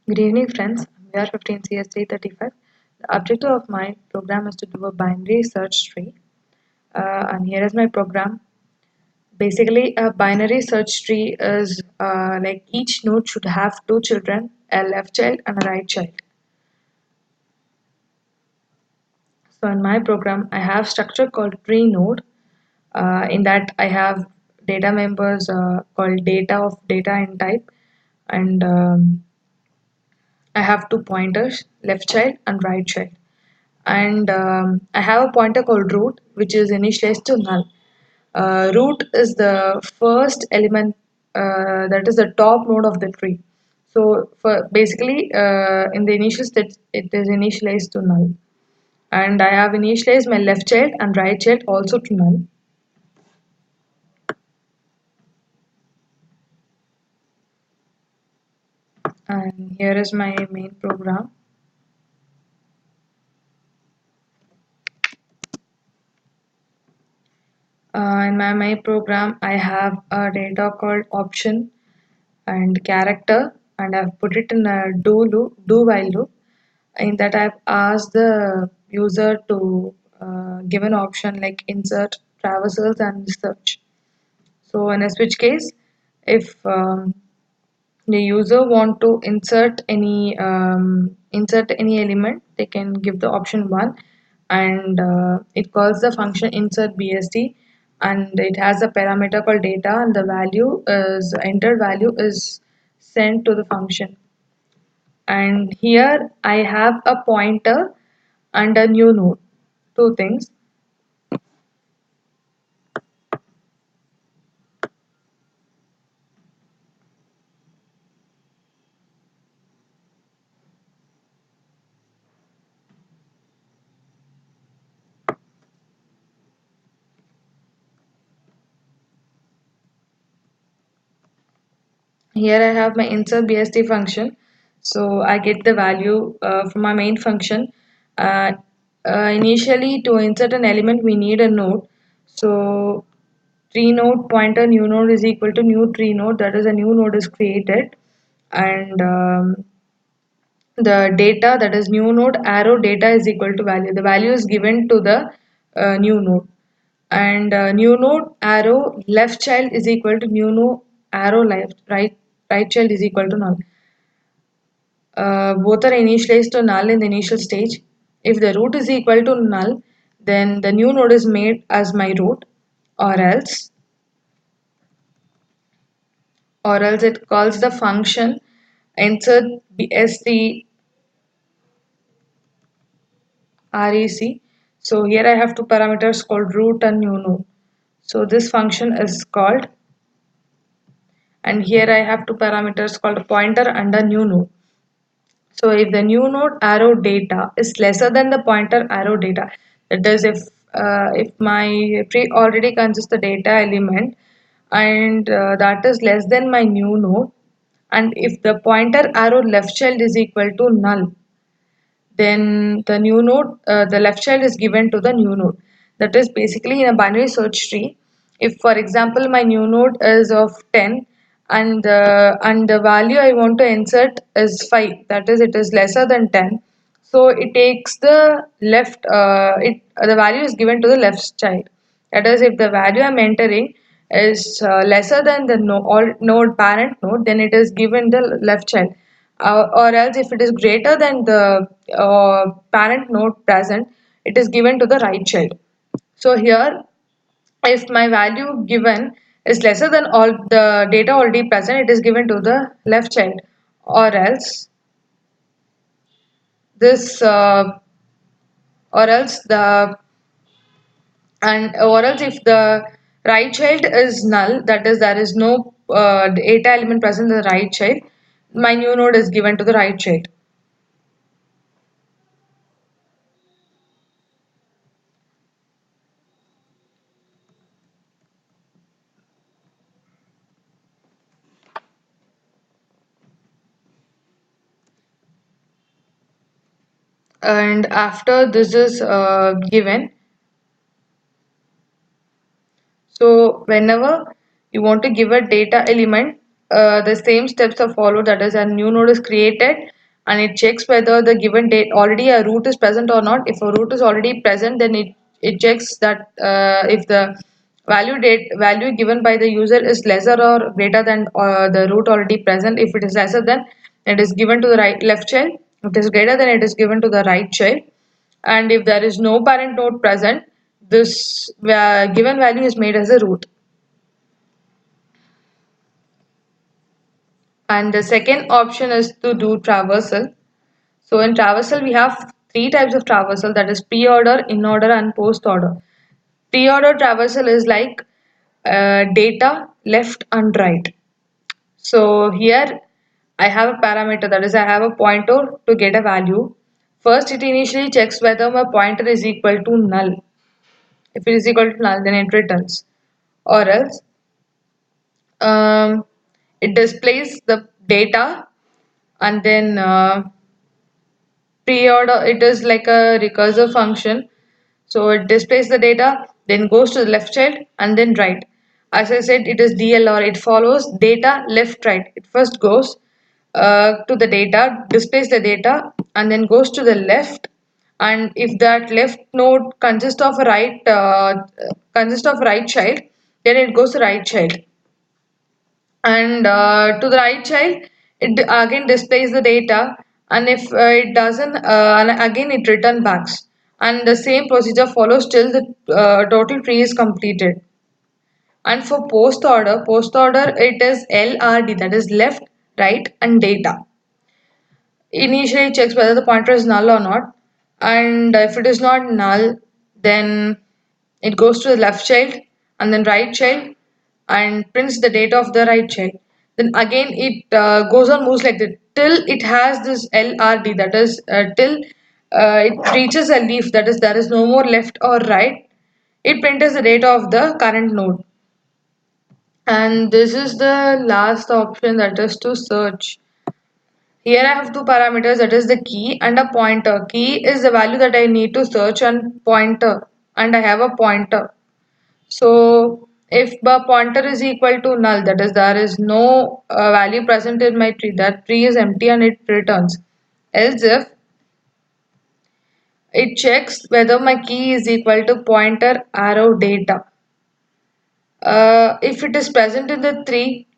Good evening, friends. I'm UR15CS335. The objective of my program is to do a binary search tree. And here is my program. Basically, a binary search tree is like each node should have two children, a left child and a right child. So in my program, I have structure called tree node. In that, I have data members called data of data and type, and I have two pointers, left child and right child. And I have a pointer called root, which is initialized to null. Root is the first element, that is the top node of the tree. So for basically in the initial state, it is initialized to null. And I have initialized my left child and right child also to null. And here is my main program. In my main program, I have a data called option and character, and I've put it in a do while loop. In that, I've asked the user to give an option like insert, traversals, and search. So in a switch case, if the user want to insert any element, they can give the option one, and it calls the function insert bsd, and it has a parameter called data, and the value is entered value is sent to the function. And here I have a pointer and a new node, two things. Here I have my insert BST function. So I get the value from my main function. Uh, Initially, to insert an element, we need a node. So tree node pointer new node is equal to new tree node. That is, a new node is created, and the data, that is new node arrow data, is equal to value. The value is given to the new node, and new node arrow left child is equal to new node arrow left right child is equal to null. Both are initialized to null in the initial stage. If the root is equal to null, then the new node is made as my root, or else it calls the function insert bst rec. So here I have two parameters called root and new node. So this function is called, and here I have two parameters called pointer and a new node. So if the new node arrow data is lesser than the pointer arrow data, that is, if my tree already consists the data element, and that is less than my new node, and if the pointer arrow left child is equal to null, then the new node, the left child is given to the new node. That is basically in a binary search tree. If, for example, my new node is of 10, and the value I want to insert is 5, that is, it is lesser than 10. So it takes the left. The value is given to the left child. That is, if the value I'm entering is lesser than the node parent node, then it is given the left child, or else if it is greater than the parent node present, it is given to the right child. So here, if my value given is lesser than all the data already present, it is given to the left child, or else this or else the or else if the right child is null, that is, there is no data element present in the right child, my new node is given to the right child. And after this is given, so whenever you want to give a data element, the same steps are followed. That is, a new node is created, and it checks whether the given date already a root is present or not. If a root is already present, then it checks that if the value given by the user is lesser or greater than the root already present. If it is lesser, then it is given to the left child. If it is greater, then it is given to the right child. And if there is no parent node present, this given value is made as a root. And the second option is to do traversal. So in traversal, we have three types of traversal, that is pre-order, in-order, and post-order. Pre-order traversal is like data left and right. So here I have a parameter, that is I have a pointer to get a value. First it initially checks whether my pointer is equal to null. If it is equal to null, then it returns. Or else um, it displays the data, and then pre-order, it is like a recursive function. So it displays the data, then goes to the left child and then right. As I said, it is DLR. It follows data left right. It first goes to the data, displays the data, and then goes to the left. And if that left node consists of right child, then it goes to right child. And to the right child, it again displays the data, and if it doesn't, and again it return backs, and the same procedure follows till the total tree is completed. And for post order it is LRD, that is left, right, and data. Initially checks whether the pointer is null or not, and if it is not null, then it goes to the left child and then right child and prints the data of the right child. Then again it goes on, moves like that till it has this LRD, that is till it reaches a leaf, that is there is no more left or right. It prints the data of the current node. And this is the last option, that is to search. Here I have two parameters, that is the key and a pointer. Key is the value that I need to search, and pointer, and I have a pointer. So if the pointer is equal to null, that is there is no value present in my tree, that tree is empty and it returns. Else if it checks whether my key is equal to pointer arrow data. If it is present in the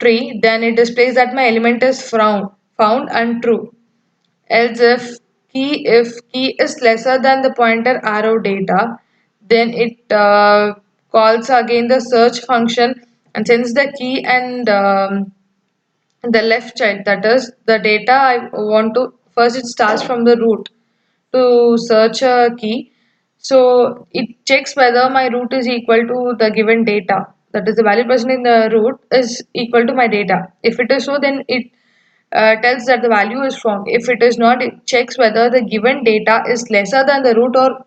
tree, then it displays that my element is found and true. Else if key is lesser than the pointer arrow data, then it calls again the search function and sends the key and the left child, that is the data I want to. First it starts from the root to search a key. So it checks whether my root is equal to the given data, that is the value present in the root is equal to my data. If it is so, then it tells that the value is found. If it is not, it checks whether the given data is lesser than the root or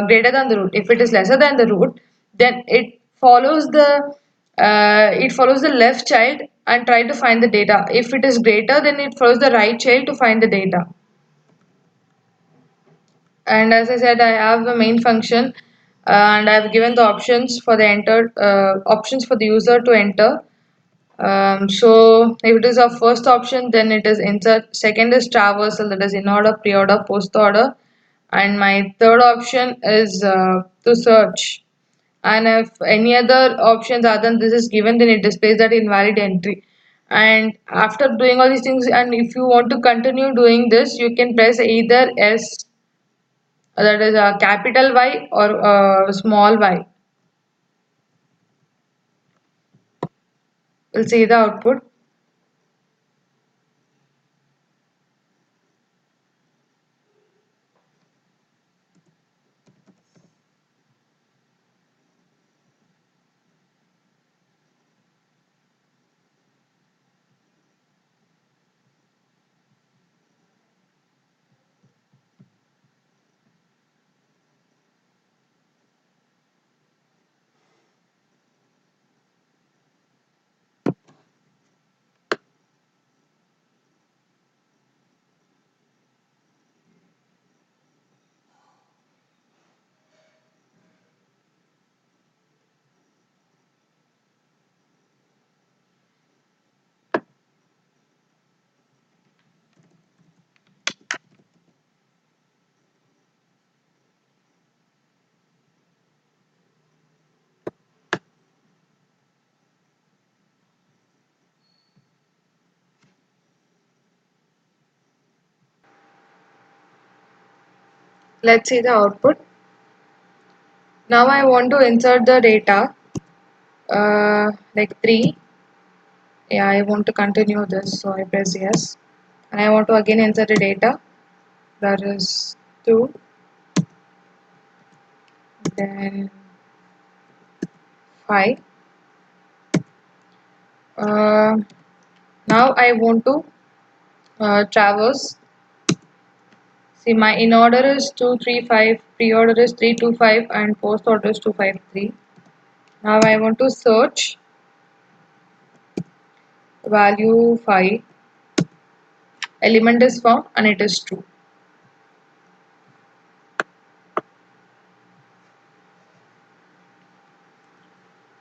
greater than the root. If it is lesser than the root, then it follows the left child and try to find the data. If it is greater, then it follows the right child to find the data. And as I said, I have the main function, and I have given the options for the user to enter. So if it is our first option, then it is insert. Second is traversal, that is in order, pre-order, post-order. And my third option is to search. And if any other options other than this is given, then it displays that invalid entry. And after doing all these things, and if you want to continue doing this, you can press either S, that is a capital Y, or a small y. We'll see the output. Let's see the output. Now I want to insert the data, like 3. Yeah, I want to continue this, so I press yes. And I want to again insert the data, that is 2, then 5. Uh, Now I want to traverse. See, my in order is 235, pre-order is 325, and post order is 253. Now I want to search value 5. Element is found and it is true.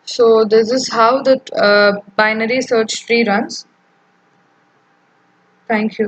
So this is how the binary search tree runs. Thank you.